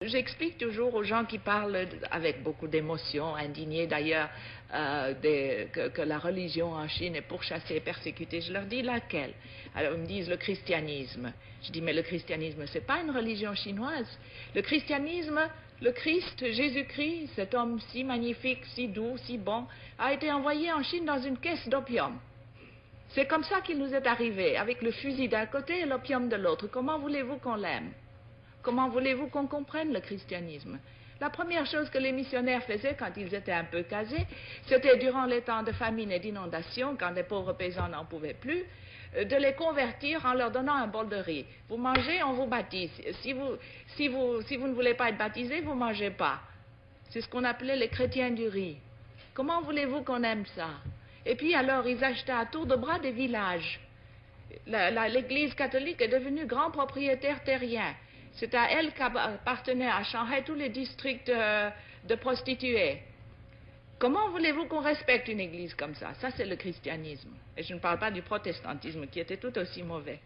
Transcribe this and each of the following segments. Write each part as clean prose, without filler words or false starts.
J'explique toujours aux gens qui parlent avec beaucoup d'émotion, indignés d'ailleurs, que la religion en Chine est pourchassée et persécutée. Je leur dis laquelle? Alors ils me disent le christianisme. Je dis mais le christianisme c'est pas une religion chinoise. Le christianisme, le Christ, Jésus-Christ, cet homme si magnifique, si doux, si bon, a été envoyé en Chine dans une caisse d'opium. C'est comme ça qu'il nous est arrivé, avec le fusil d'un côté et l'opium de l'autre. Comment voulez-vous qu'on l'aime? Comment voulez-vous qu'on comprenne le christianisme? La première chose que les missionnaires faisaient quand ils étaient un peu casés, c'était durant les temps de famine et d'inondation, quand les pauvres paysans n'en pouvaient plus, de les convertir en leur donnant un bol de riz. Vous mangez, on vous baptise. Si vous ne voulez pas être baptisé, vous ne mangez pas. C'est ce qu'on appelait les chrétiens du riz. Comment voulez-vous qu'on aime ça? Et puis alors, ils achetaient à tour de bras des villages. L'Église catholique est devenue grand propriétaire terrien. C'est à elle qu'appartenaient à Shanghai tous les districts de prostituées. Comment voulez-vous qu'on respecte une église comme ça? Ça, c'est le christianisme. Et je ne parle pas du protestantisme, qui était tout aussi mauvais.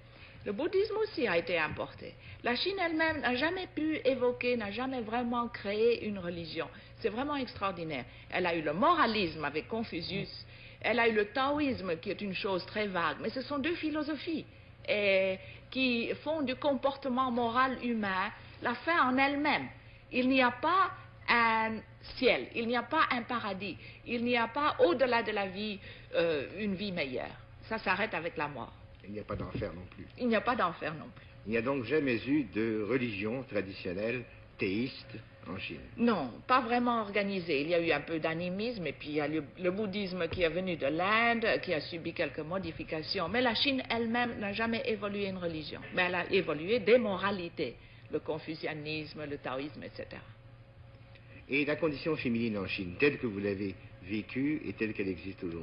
Le bouddhisme aussi a été importé. La Chine elle-même n'a jamais pu évoquer, n'a jamais vraiment créé une religion. C'est vraiment extraordinaire. Elle a eu le moralisme avec Confucius. Elle a eu le taoïsme, qui est une chose très vague. Mais ce sont deux philosophies qui font du comportement moral humain la fin en elle-même. Il n'y a pas un ciel, il n'y a pas un paradis, il n'y a pas au-delà de la vie une vie meilleure. Ça s'arrête avec la mort. Il n'y a pas d'enfer non plus. Il n'y a pas d'enfer non plus. Il n'y a donc jamais eu de religion traditionnelle théiste en Chine? Non, pas vraiment organisée. Il y a eu un peu d'animisme et puis il y a le bouddhisme qui est venu de l'Inde, qui a subi quelques modifications. Mais la Chine elle-même n'a jamais évolué une religion. Mais elle a évolué des moralités, le confucianisme, le taoïsme, etc. Et la condition féminine en Chine, telle que vous l'avez vécue et telle qu'elle existe aujourd'hui?